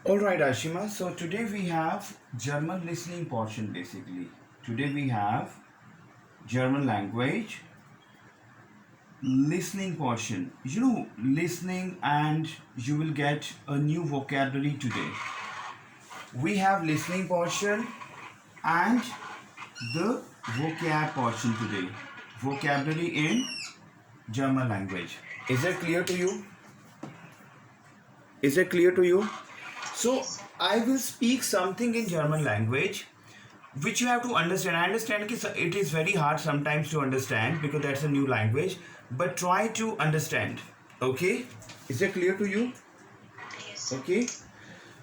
All right, Ashima. So today we have German listening portion basically. Today we have German language listening portion. Listening and you will get a new vocabulary today. We have listening portion and the vocab portion today. Vocabulary in German language. Is that clear to you? Is that clear to you? So I will speak something in German language which you have to understand. I understand that it is very hard sometimes to understand because that's a new language, but try to understand. Okay? Is that clear to you? Yes. Okay.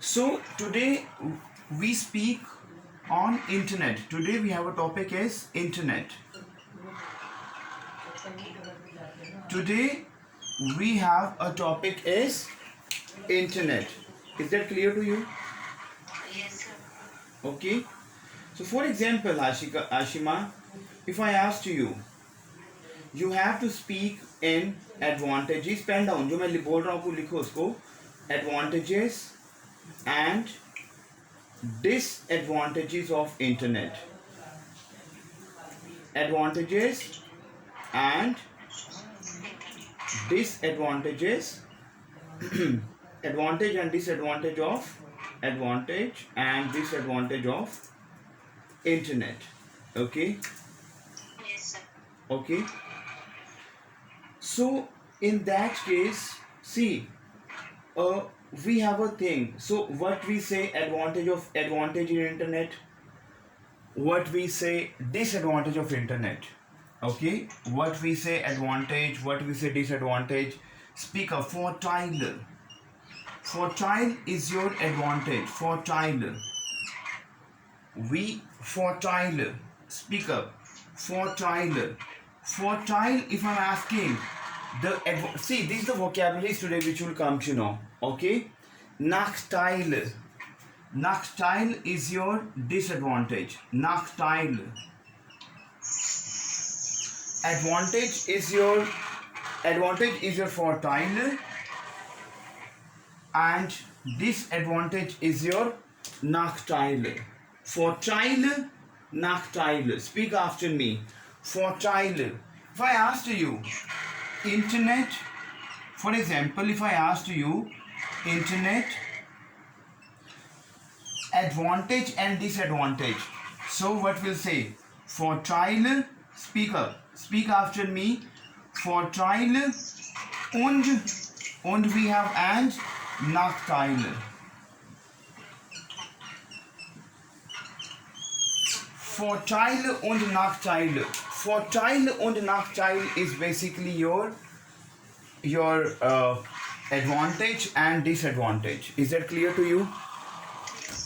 So today we speak on internet. Today we have a topic is internet. Today we have a topic is internet. Is that clear to you? Yes, sir. Okay. So for example, Ashima, if I asked you, you have to speak in advantages. Pen down. जो मैं बोल रहा हूँ आपको लिखो उसको. Advantages and disadvantages of internet. Advantages and disadvantages. Advantage and disadvantage of internet. Okay. Yes, sir. Okay. So in that case, see, we have a thing. So what we say advantage in internet, what we say disadvantage of internet. Okay, what we say advantage, what we say disadvantage. Speak up. Fertile. Fertile is your advantage. Fertile. Fertile. Speak up. Fertile. Fertile. If I'm asking see, this is the vocabularies today which will come to know. Okay. Nachteile. Nachteile is your disadvantage. Nachteile. Advantage is your fertile, and disadvantage is your Nachteile. Fertile, Nachteile. Speak after me. Fertile. If I asked you internet, for example, if I asked you internet advantage and disadvantage, so what will say? Fertile. Speak up. Speak after me. Fertile und we have and Nachteile. Fertile und Nachteile. Fertile und Nachteile is basically your advantage and disadvantage. Is that clear to you? Yes,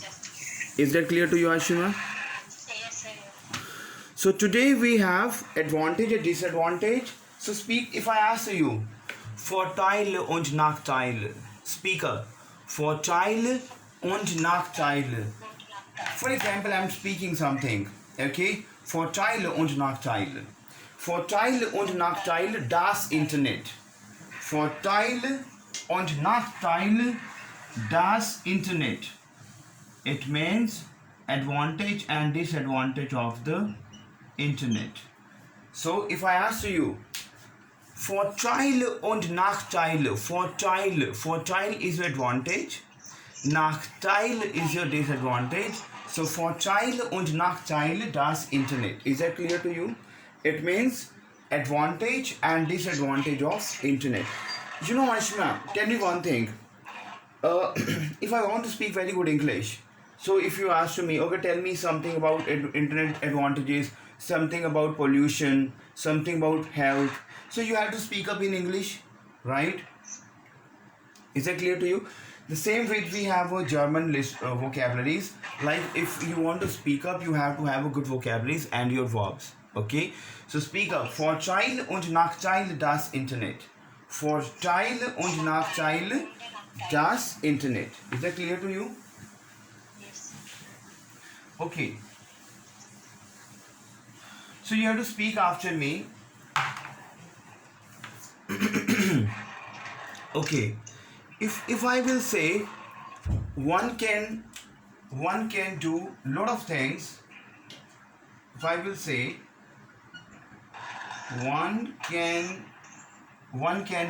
sir. Is that clear to you, Ashima? Yes, sir. So today we have advantage and disadvantage. So speak. If I ask you, Vorteile und Nachteile. Speaker. Vorteile und Nachteile. For example, I'm speaking something. Okay. Vorteile und Nachteile. Vorteile und Nachteile das Internet. Vorteile und Nachteile das Internet. It means advantage and disadvantage of the internet. So if I ask you, Vorteile und Nachteile. Vorteile is your advantage. Nachteile is your disadvantage. So Vorteile und Nachteile das Internet. Is that clear to you? It means advantage and disadvantage of internet. You know, Ashma, tell me one thing. If I want to speak very good English, so if you ask to me, okay, tell me something about internet advantages, something about pollution, something about health. So you have to speak up in English, right? Is that clear to you? The same way we have a German list vocabularies. Like if you want to speak up, you have to have a good vocabularies and your verbs. Okay? So speak up. Vorteile und Nachteile das Internet. Vorteile und Nachteile das Internet. Is that clear to you? Yes. Okay. So you have to speak after me. Okay. If I will say one can do lot of things. If I will say one can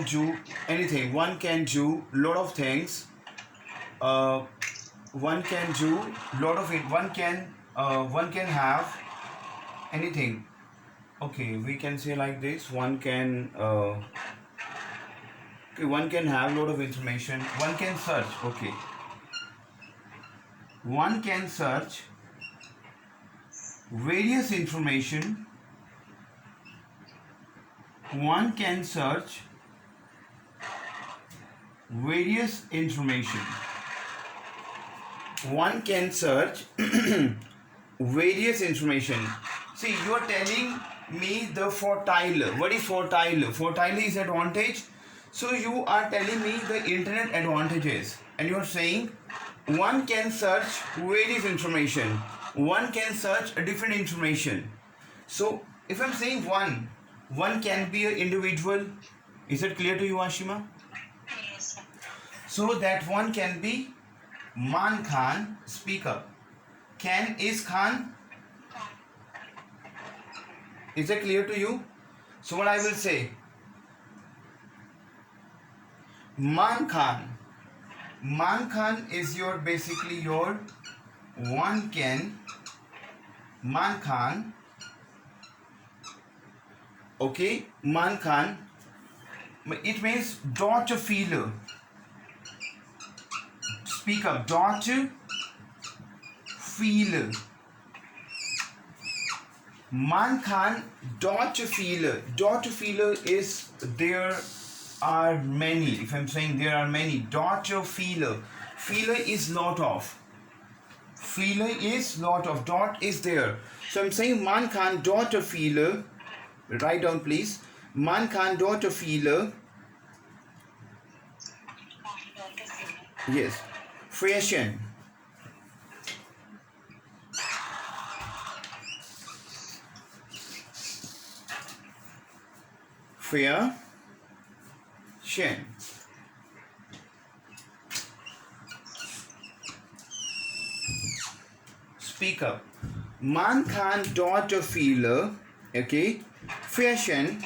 do anything, one can do lot of things, one can do lot of it, one can have anything. Okay, we can say like this, one can okay, one can have lot of information, one can search. Okay, one can search various information, one can search various information, one can search various information. See, you are telling me the fertile. What is fertile? Fertile is advantage. So you are telling me the internet advantages, and you are saying one can search various information, one can search a different information. So if I'm saying one can be an individual. Is it clear to you, Ashima? Yes, sir. So that one can be Man Khan. Speak up. Can is Khan. Is it clear to you? So what I will say, Man Khan. Man Khan is your basically your one can. Man Khan. Okay, Man Khan. It means daughter feeler. Speak up. Daughter feeler. Man Khan daughter feeler. Daughter feeler is there are many. If I'm saying there are many, daughter feeler. Feeler is lot of. Feeler is lot of. Dot is there. So I'm saying Man Khan daughter feeler. Write down please. Man Khan daughter feeler. Daughter feeler. Yes. Fashion. Fashion. Speak up. Man Khan daughter feeler. Okay. Fashion.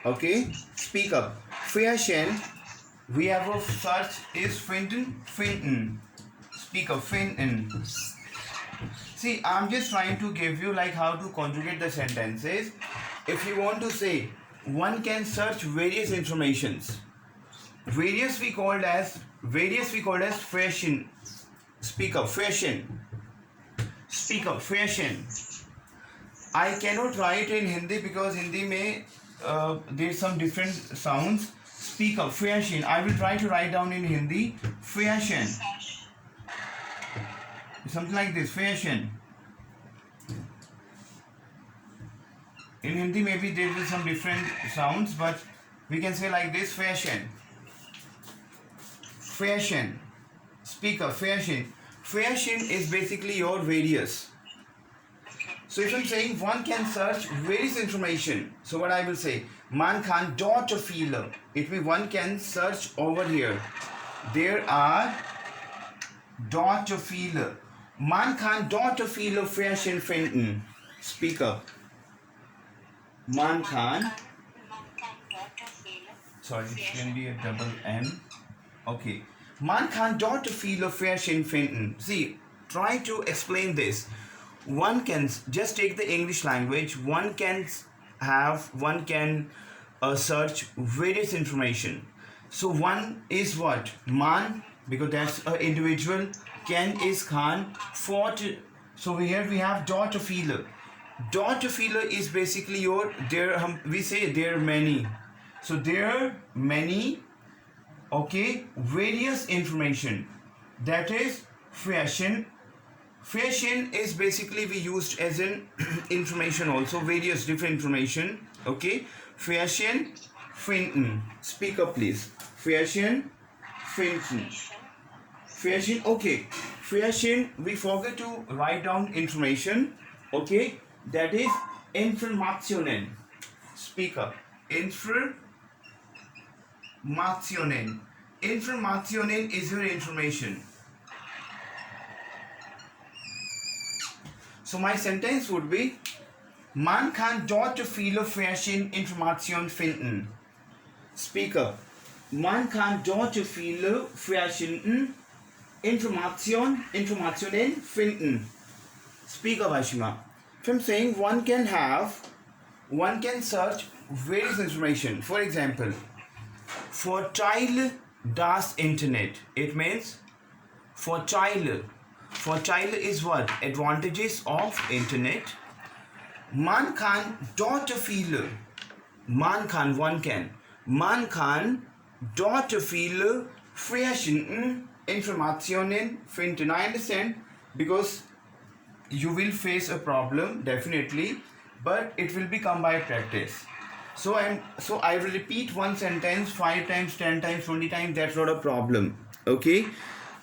Okay. Speak up. Fashion. We have a search is Finton. Speak up. Finton. See, I'm just trying to give you like how to conjugate the sentences. If you want to say one can search various informations. Various we called as fashion. Speak up. Fashion. Speak up. Fashion. I cannot write in Hindi because Hindi may there's some different sounds. Speak up. Fashion. I will try to write down in Hindi. Fashion. Something like this. Fashion. In Hindi maybe there will some different sounds, but we can say like this. Fashion. Fashion. Speak up. Fashion. Fashion is basically your various. So if I'm saying one can search various information, so what I will say, Man Khan daughter feeler. It means one can search over here. There are daughter feeler. Man Khan daughter feeler fashion Fenton. Speak up. Man Khan. Daughter feeler. Sorry, it can be a double N. Okay. Man Khan daughter feeler fashion Fenton. See, try to explain this. One can just take the English language. One can search various information. So one is what? Man, because that's an individual. Can is Khan. So here we have daughter feeler. Daughter feeler is basically your we say there are many. So there are many. Okay, various information. That is fashion. Fashion is basically we used as an information also, various different information. Okay, fashion Finton. Speak up please. Fashion Finton. Fashion. Okay, fashion we forget to write down information. Okay, that is informationen. Speak up. Informationen. Informationen is your information. So my sentence would be: Man kann dort viele verschiedene Informationen finden. Speaker: Man kann dort viele verschiedene Informationen finden. Speaker Vashima: If I'm saying one can search various information. For example, Vorteile das Internet. It means Vorteile. Vorteile is what? Advantages of Internet. Man kann dort viele. Man kann, one can. Man kann dort viele verschiedene Informationen finden. I understand, because you will face a problem definitely, but it will become by practice. So I will repeat one sentence 5 times, 10 times, 20 times. That's not a problem. Okay.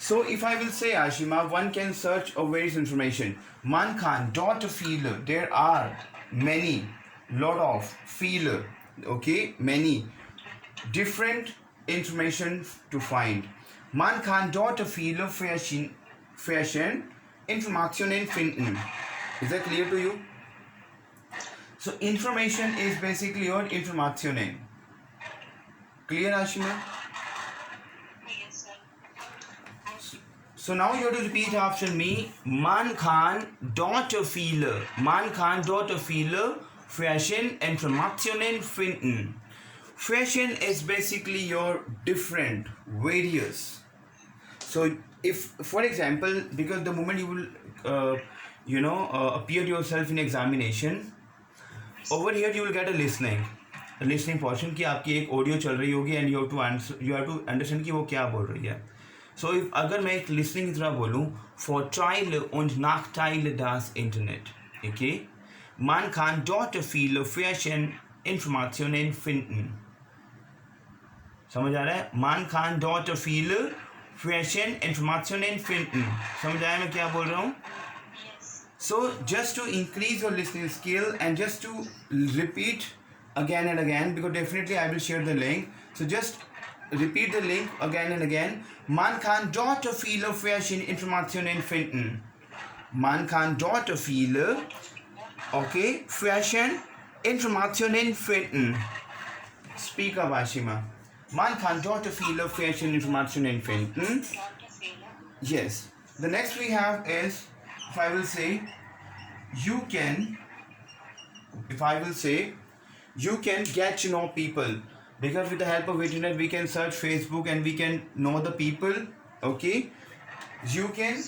So if I will say, Ashima, one can search of various information. Man kann dort viele. There are many, lot of, viele. Okay, many different information to find. Man kann dort viele verschiedene Informationen finden. Is that clear to you? So information is basically your Informationen. Clear, Ashima? Yes, sir. So now you have to repeat after me. Man kann dort viele. Man kann dort viele verschiedene Informationen finden. Fashion is basically your different, various. So if, for example, because the moment you will, appear yourself in examination, over here you will get a listening portion कि आपकी एक audio चल रही होगी and you have to understand कि वो क्या बोल रही है. So if अगर मैं एक listening की तरह बोलूँ, Vorteile und Nachteile das Internet, okay? Man kann dort viele verschiedene Informationen finden. समझ आ रहा है? Man kann dort viele verschiedene Informationen finden. समझ आया मैं क्या बोल रहा हूँ? Yes. So just to increase your listening skill and just to repeat again and again, because definitely I will share the link. So just repeat the link again and again. Man kann dort viele verschiedene Informationen finden. Man kann dort viele, okay, verschiedene Informationen finden. Speaker Vashima. Man kann dort viele verschiedene Informationen finden. Dort viele. Yes. The next we have is, if I will say, you can get to know people, because with the help of internet we can search Facebook and we can know the people. Okay, you can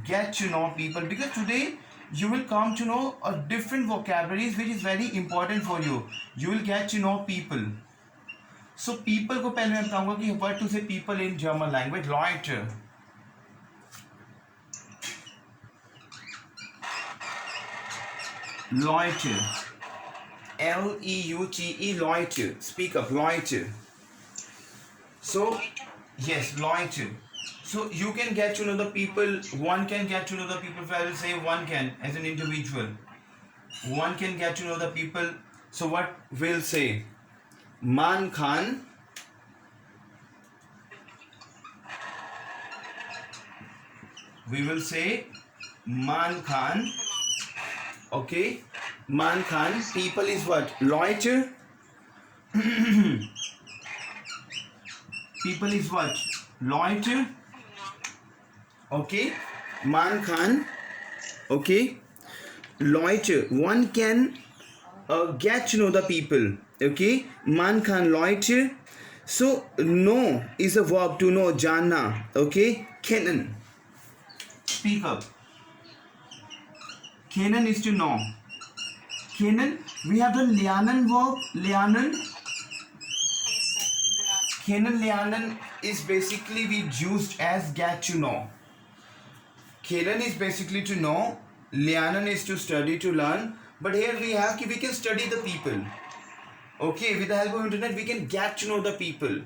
get to know people, because today you will come to know a different vocabularies which is very important for you. You will get to know people. So people को पहले मैं बताऊंगा कि what to say people in German language. Leute. Leute. Leute. Leute. Speak up. Leute. So, yes, Leute. So you can get to know the people. One can get to know the people. If I will say one can as an individual, one can get to know the people. So what will say? Man kann we will say man kann. Okay, man kann. People is what? Leute. People is what? Leute. Okay, man kann. Okay, Leute. One can get to know the people. Okay, man kann Leute. So know is a verb, to know, janna. Okay, kennen. Speak up. Kennen is to know. Kennen. We have the lernen verb. Lernen. Yes, sir. Kennen, lernen is basically we used as get to know. Kennen is basically to know. Lernen is to study, to learn. But here we have we can study the people. Okay, with the help of internet we can get to know the people.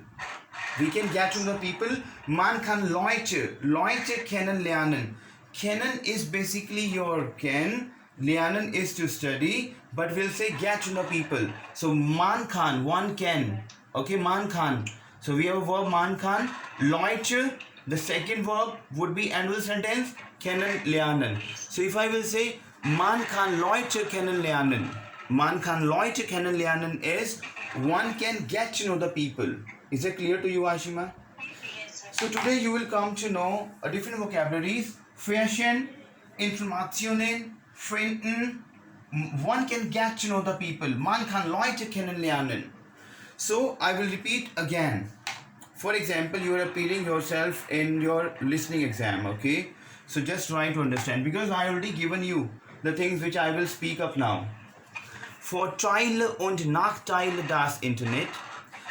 We can get to know the people. Man kann Leute. Leute kennen, lernen. Kennen is basically your ken. Lernen is to study. But we'll say get to know people. So man kann, one can. Okay, man kann. So we have a verb man kann. Leute. The second verb would be end of the sentence. Kennen, lernen. So if I will say Man kann Leute kennenlernen. Man kann Leute kennenlernen is one can get to know the people. Is it clear to you, Ashima? Yes, sir. So today you will come to know a different vocabularies. Fashion, Informationen, Finden. One can get to know the people. Man kann Leute kennenlernen. So I will repeat again. For example, you are appearing yourself in your listening exam, okay? So just try to understand because I already given you the things which I will speak up now. Vorteile und Nachteile des Internet.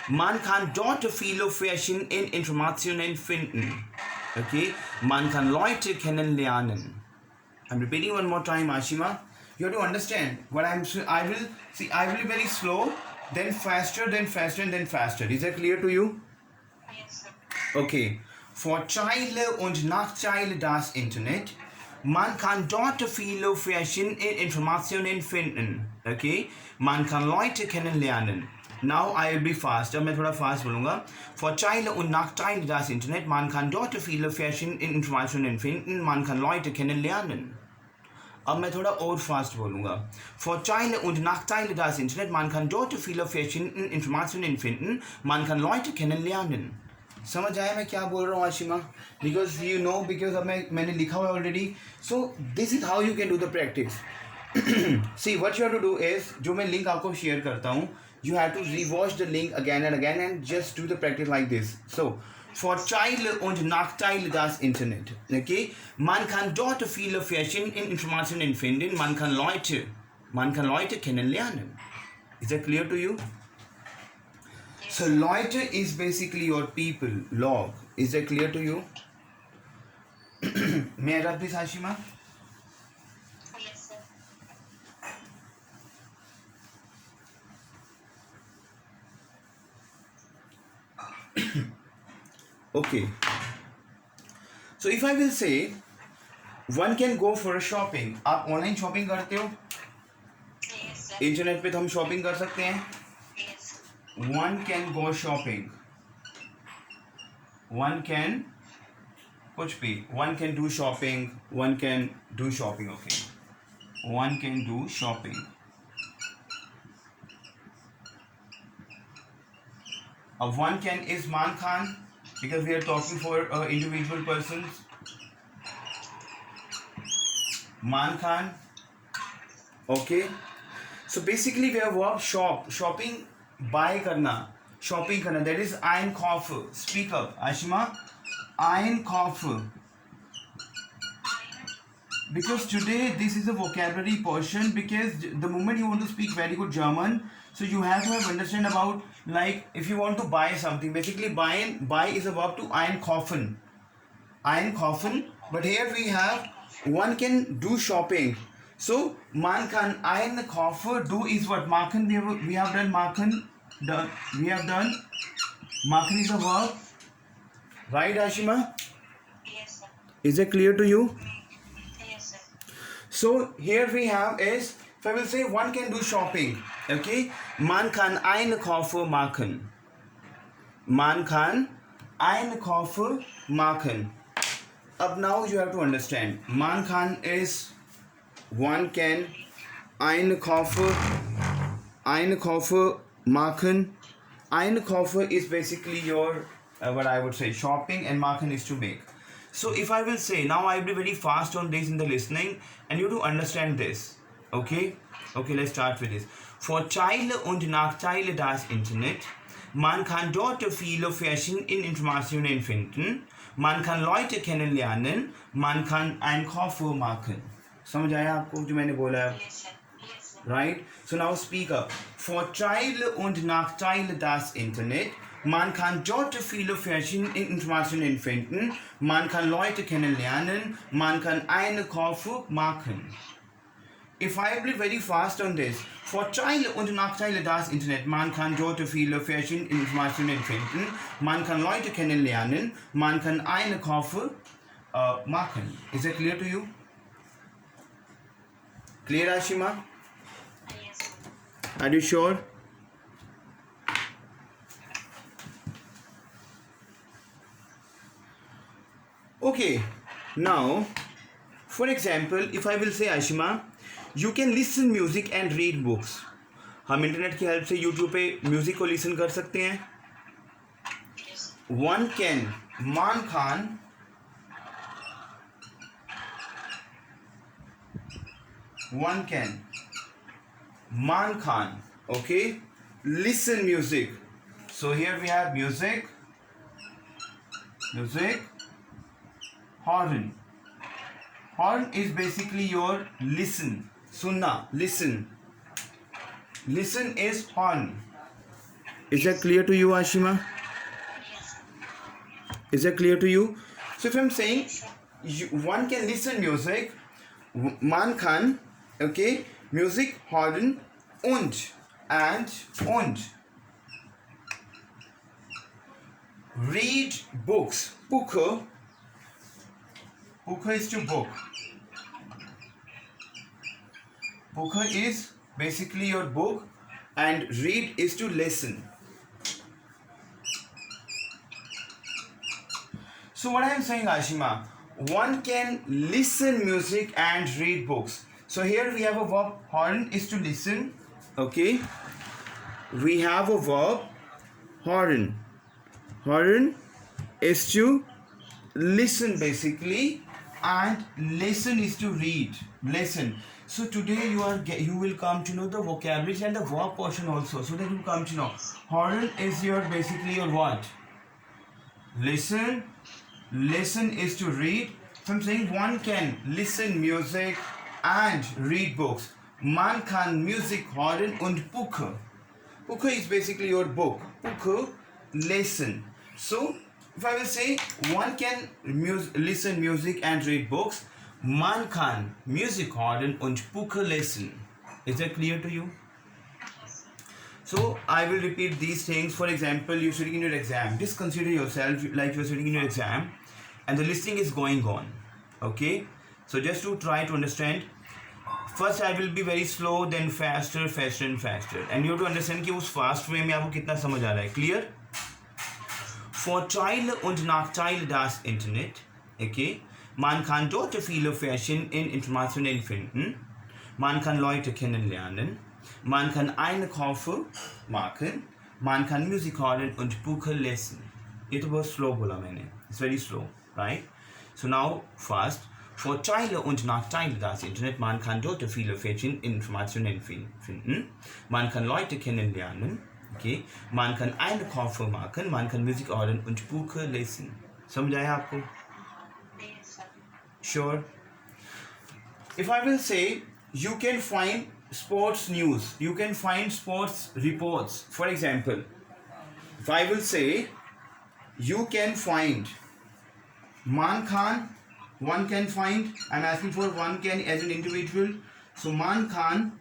Man kann dort viele verschiedene Informationen finden. Okay? Man kann Leute kennenlernen. I'm repeating one more time, Ashima. You have to understand what I will be very slow, then faster, and then faster. Is that clear to you? Yes, sir. Okay. Vorteile und Nachteile des Internet. Man kann dort viele verschiedene Informationen finden. Okay? Man kann Leute kennenlernen. Now I will be fast. अब मैं थोड़ा fast बोलूँगा. Vorteile und Nachteile des Internet. Man kann dort viele verschiedene Informationen finden. Man kann Leute kennenlernen. अब मैं थोड़ा और fast बोलूँगा. Vorteile und Nachteile des Internet. Man kann dort viele verschiedene Informationen finden. Man kann Leute kennenlernen. समझ आया मैं क्या बोल रहा हूँ Ashima? Because you know, because अब मैंने लिखा हुआ है already. So this is how you can do the practice. See, what you have to do is, जो मैं link आपको share करता हूँ, you have to rewatch the link again and just do the practice like this. So Vorteile und Nachteile des Internet. Okay? Man kann dort viele verschiedene Informationen finden. Man kann Leute kennenlernen. Is that clear to you? So Leute is basically your people, log. Is that clear to you? May I rub this, Hashima? Yes, sir. Okay. So if I will say, one can go for a shopping. आप online shopping करते हो? Yes, sir. Internet पे तो हम shopping कर सकते हैं. Yes. One can go shopping. One can कुछ भी. One can do shopping. One can do shopping. Okay. One can do shopping. One can is man can because we are talking for individual persons. Man can. Okay. So basically we have verb shop. Shopping, buy करना. Shopping करना. That is einkaufen. Speak up, Ashima. Einkaufen. Because today this is a vocabulary portion, because the moment you want to speak very good German, so you have to have understand about, like, if you want to buy something, basically buy is a verb to einkaufen. Einkaufen. But here we have one can do shopping. So man kann einkaufen. Do is what? Machen. We have done machen. We have done. Machen is a verb. Right, Ashima? Yes, sir. Is it clear to you? Yes, sir. So here we have is, if I will say one can do shopping, okay? Man kann einkaufen machen. Man kann einkaufen machen. Up now you have to understand. Man kann is one can einkaufen machen. Einkaufen is basically your what I would say shopping, and machen is to make. So if I will say, now I will be very fast on this in the listening, and you to understand this. Okay? Okay, let's start with this. Vorteile und Nachteile des Internet. Man kann dort viele verschiedene Informationen finden. Man kann Leute kennenlernen. Man kann einkaufen machen. समझ आया आपको जो मैंने बोला है? Yes, sir. Yes, sir. Right? So now speak up. Vorteile und Nachteile des Internet. Man kann dort viele verschiedene Informationen finden. Man kann Leute kennenlernen. Man kann einkaufen machen. If I will be very fast on this. Vorteile und Nachteile des Internet. Man kann dort viele verschiedene Informationen finden. Man kann Leute kennenlernen. Man kann einkaufen machen. Is that clear to you? Clear, Ashima? Yes, sir. Are you sure? Okay, now, for example, if I will say, Ashima, You can listen music and read books. हम internet की help से YouTube पे music को listen कर सकते हैं. Yes. One can मान Khan okay, listen music. So here we have music, horn is basically your listen, sunna, listen is horn. Is that clear to you, Ashima? Yes. Is that clear to you? So if I'm saying Yes, sir. one can listen music, man kann, okay, music, horn, und. Read books. Buche is to book. Buche is basically your book, and read is to listen. So what I am saying, Ashima, one can listen music and read books. So here we have a verb, horn is to listen, okay. We have a verb, horn is to listen basically, and listen is to read, listen. So today you will come to know the vocabulary and the verb portion also, so that you come to know horn is your basically your what, listen is to read. So I'm saying one can listen music and read books. Man kann Musik hören und Buche. Buche is basically your book. Buche, listen. So if I will say one can listen music and read books, man kann Musik hören und Buche lesen. Is that clear to you? So I will repeat these things. For example, you're sitting in your exam. Just consider yourself like you're sitting in your exam and the listening is going on. Okay? So just to try to understand, first I will be very slow, then faster and faster. And you have to understand कि उस fast way में आपको कितना समझ आ रहा है. Clear? For Teile und Nachteile das Internet, okay? Man kann dort viele verschiedene Informationen finden. Man kann Leute kennenlernen. Man kann Einkäufe machen. Man kann Musik hören und Bücher lesen. ये तो बहुत slow बोला मैंने. It's very slow, right? So now fast. For Teile und Nachteile das Internet, man kann dort viele verschiedene Informationen finden. Man kann Leute kennenlernen. Okay? Man kann Einkäufe machen. Man kann Musik hören und Bücher lesen. समझ आया आपको? Yes, sir. Sure. If I will say, you can find sports news, you can find sports reports. For example, if I will say, you can find Man Khan, one can find, I'm asking for one can as an individual. So Man Khan,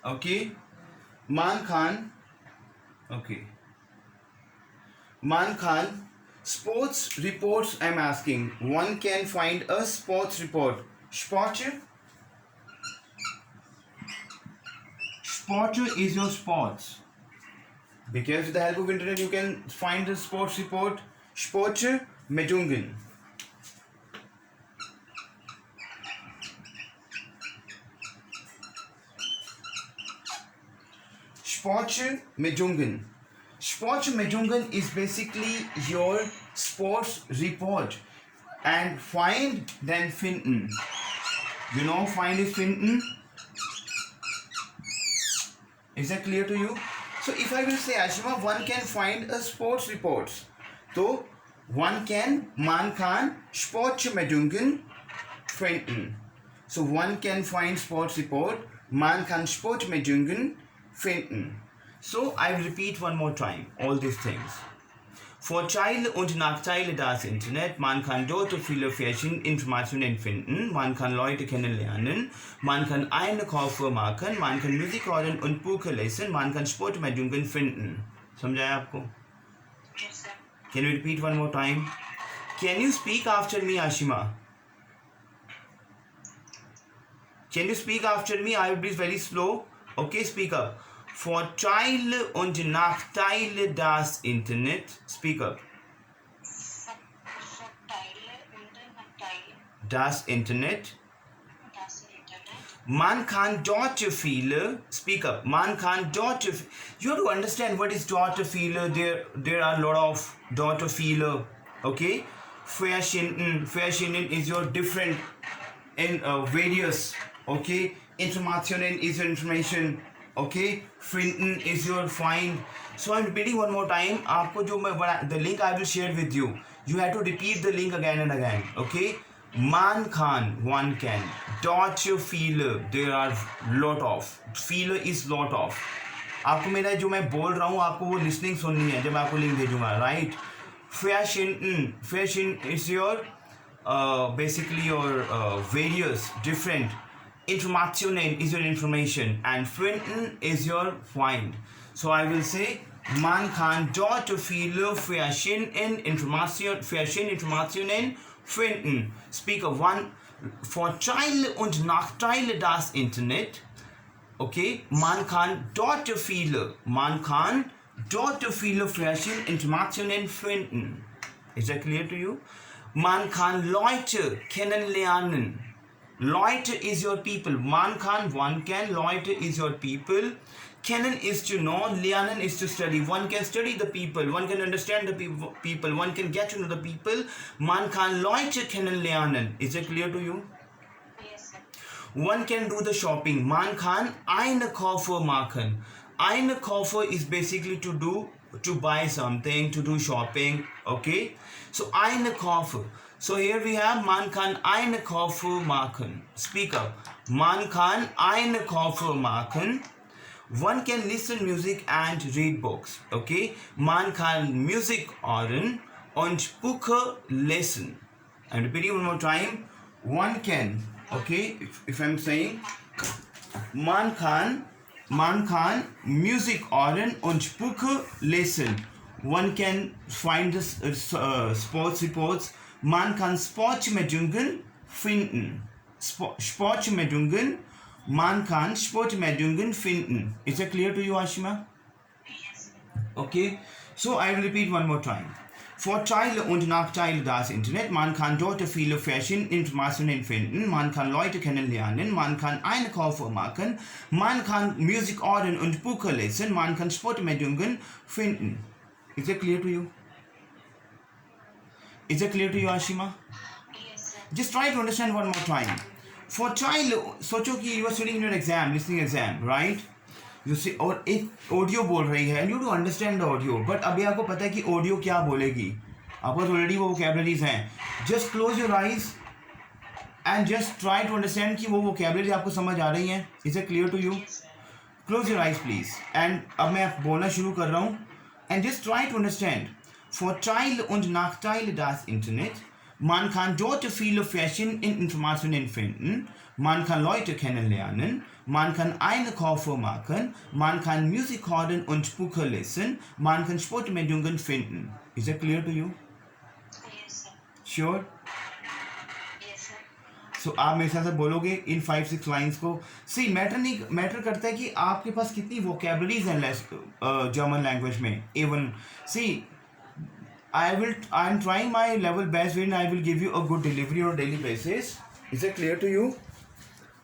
okay, Man Khan, okay, Man Khan, sports reports I'm asking. One can find a sports report. Sports is your sports. Because with the help of internet you can find the sports report. Sports Meldungen. Sports Meldungen. Sports Meldungen is basically your sports report. And find then finden. You know find is finden. Is that clear to you? So if I will say Ashima, one can find a sports reports. So one can, man kann Sportmeldungen finden. So one can find sports report, man kann Sportmeldungen finden. So I will repeat one more time all these things. Vorteile und Nachteile das Internet. Man kann dort viele verschiedene Informationen finden. Man kann Leute kennenlernen. Man kann Einkäufe machen. Man kann Musik hören und Bücher lesen. Man kann Sportmeldungen finden. समझा है आपको? Yes, sir. Can you repeat one more time? Can you speak after me, Ashima? Can you speak after me? I will be very slow. Okay, speak up. Vorteile und Nachteile das Internet. Speak up. Vorteile und Nachteile Das Internet. Man kann dort viele. Speak up. Man kann dort. You have to understand what is dort viele. There are a lot of dort viele. Okay. Verschieden is your different in various. Okay. Informationen is your information. Okay. Finden is your find. So I'm repeating one more time. आपको जो मैं the link I will share with you. You have to repeat the link again and again. Okay. Man kann, one can. Dort viele, there are lot of. Viele is lot of. आपको मेरा जो मैं बोल रहा हूँ आपको वो listening सुननी है जब मैं आपको लिंक भेजूंगा, right? Fashion is your basically your various different. Informationen is your information and finden is your find. So I will say man kann dort viele Informationen finden. Speaker 1. Vorteile und Nachteile das Internet. Okay, man kann dort viele verschiedene Informationen finden. Is that clear to you? Man kann Leute kennenlernen. Leute is your people. Man kann, one can. Leute is your people. Kennen is to know. Lernen is to study. One can study the people. One can understand the people. One can get to know the people. Man kann Leute kennenlernen. Is it clear to you? Yes, sir. One can do the shopping. Man kann Einkäufe machen. Einkäufe is basically to buy something, to do shopping. Okay? So Einkäufe. So here we have man kann Einkäufe machen. Speak up. Man kann Einkäufe machen. One can listen music and read books. Okay? Man kann Musik hören und Bücher lesen. I'm repeating one more time. One can. Okay? If I'm saying man kann Musik hören und Bücher lesen. One can find the sports reports. Man kann Sportmeldungen finden. Sportmeldungen. Man kann Sportmeldungen finden. Is that clear to you, Ashima? Yes, sir. Okay. So I will repeat one more time. Vorteile und Nachteile das Internet. Man kann dort viele verschiedene Informationen finden. Man kann Leute kennenlernen. Man kann Einkäufe machen. Man kann Musik hören und Bücher lesen. Man kann Sportmeldungen finden. Is that clear to you? Is that clear to you, Ashima? Yes, sir. Just try to understand one more time. For child, सोचो कि you are sitting in your exam, listening exam, right? You see, और एक audio बोल रही है, and you do understand the audio, but अभी आपको पता है कि ऑडियो क्या बोलेगी. आपको ऑलरेडी वो vocabularies हैं. Just close your eyes and just try to understand कि वो vocabulary आपको समझ आ रही हैं. Is it clear to you? Yes, sir. Close your eyes, please. And अब मैं बोलना शुरू कर रहा हूँ. And just try to understand. Vorteile und Nachteile das Internet. Man kann dort viele verschiedene Informationen finden. Man kann Leute kennenlernen. Man kann Einkäufe machen. Man kann Musik hören und Bücher lesen. Man kann Sportmeldungen finden. Is that clear to you? Yes, sir. Sure? Yes, sir. So आप मेरे साथ बोलोगे इन 5-6 lines को. सी matter करता है कि आपके पास कितनी वोकेबलरीज हैं जर्मन लैंग्वेज में. Even see I'm trying my level best when I will give you a good delivery on a daily basis. Is that clear to you?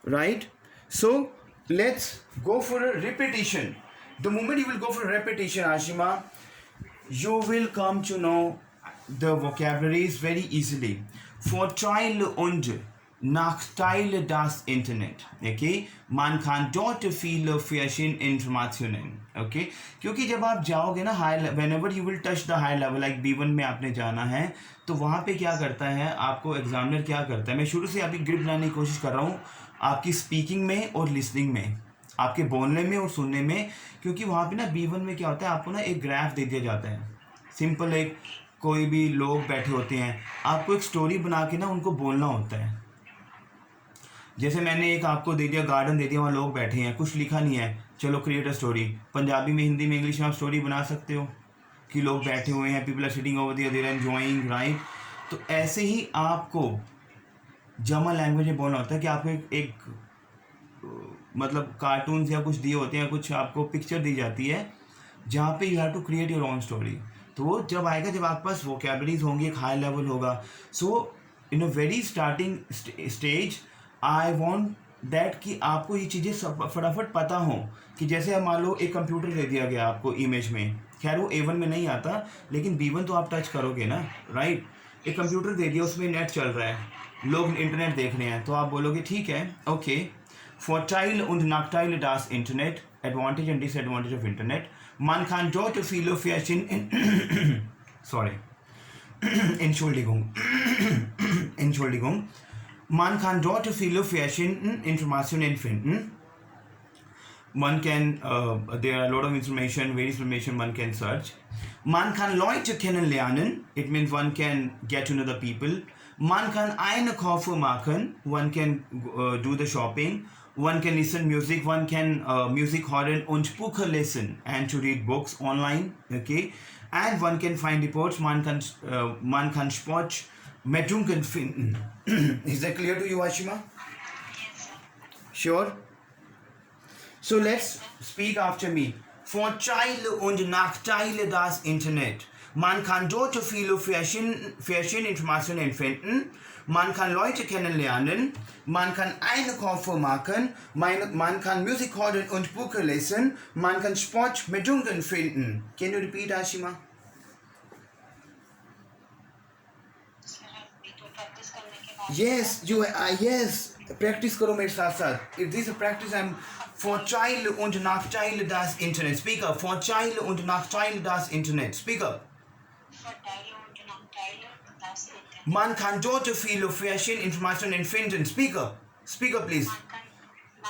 Right? So let's go for a repetition. The moment you will go for a repetition, Ashima, you will come to know the vocabularies very easily. Vorteile und Nachteile das Internet. Okay? Man kann dort viele verschiedene Informationen. Okay? क्योंकि जब आप जाओगे ना whenever you will touch the high level like B1 में आपने जाना है तो वहाँ पे क्या करता है आपको एग्जामिनर क्या करता है. मैं शुरू से आपकी ग्रिप बनाने की कोशिश कर रहा हूँ आपकी स्पीकिंग में और लिसनिंग में, आपके बोलने में और सुनने में. क्योंकि वहाँ पे ना B1 में क्या होता है आपको ना एक ग्राफ दे दिया जाता है. सिंपल एक कोई भी लोग बैठे होते हैं आपको एक स्टोरी बना के ना उनको बोलना होता है. जैसे मैंने एक आपको दे दिया गार्डन दे दिया वहाँ लोग बैठे हैं कुछ लिखा नहीं है चलो क्रिएट अ स्टोरी. पंजाबी में हिंदी में इंग्लिश में आप स्टोरी बना सकते हो कि लोग बैठे हुए हैं people are sitting over there they are enjoying, right? तो ऐसे ही आपको जर्मन लैंग्वेज में बोलना होता है कि आपको एक मतलब कार्टून्स या कुछ दिए होते हैं कुछ आपको पिक्चर दी जाती है जहाँ पे you have to create your own story. तो वो जब आएगा जब आपके पास वोकेबलरीज होंगी एक हाई लेवल होगा. So in a very starting stage I want that कि आपको ये चीज़ें फटाफट पता हो कि जैसे अब मान लो एक कंप्यूटर दे दिया गया आपको इमेज में, खैर वो A1 में नहीं आता लेकिन B1 तो आप टच करोगे ना, राइट। एक कंप्यूटर दे दिया, उसमें नेट चल रहा है, लोग इंटरनेट देख रहे हैं, तो आप बोलोगे ठीक है, okay. Vorteile und Nachteile das Internet, Advantage and Disadvantage of Internet. Man kann dort viele verschiedene sorry Entschuldigung Entschuldigung. Man kann dort viele verschiedene Informationen finden. Man can there are a lot of information, various information one can search. Man kann Leute kennenlernen, it means one can get to know the people. Man kann Einkäufe machen, one can do the shopping. One can listen music, one can music hören und Bücher lesen and to read books online, okay. And one can find reports, man kann Sportmeldungen finden. Is that clear to you, Ashima? Yes, sir. Sure. So let's speak after me. Vorteile und Nachteile das Internet. Man kann dort viele verschiedene Informationen finden. Man kann Leute kennenlernen. Man kann Einkäufe machen. Man kann Musik hören und Bücher lesen. Man kann Sportmeldungen finden. Can you repeat, Ashima? Sir अभी तो practice करने के बाद Yes, you yes. Practice करो मेरे साथ साथ. If this is a practice, I'm Vorteile und Nachteile das Internet. Speak up. Vorteile und Nachteile das Internet. Speak up. Vorteile und Nachteile das Internet. Man kann dort viele verschiedene Informationen finden. Speak up. Speak up, please.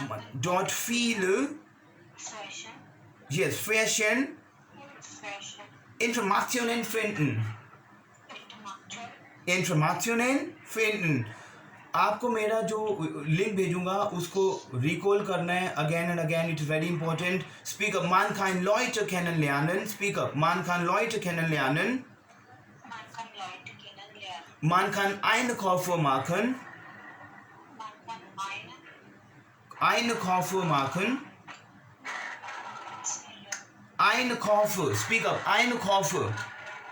Man kann Dort viele, Fashion yes, verschiedene Informationen finden. Informationen finden. आपको मेरा जो link भेजूंगा उसको recall करना है again and again, it is very important. Speak up. Man kann Leute kennenlernen. Speak up. Man kann Leute kennenlernen. Man kann Leute kennenlernen. Man kann Einkäufe machen. Man kann Einkäufe machen. Zelle Einkäufe. Speak up. Einkäufe.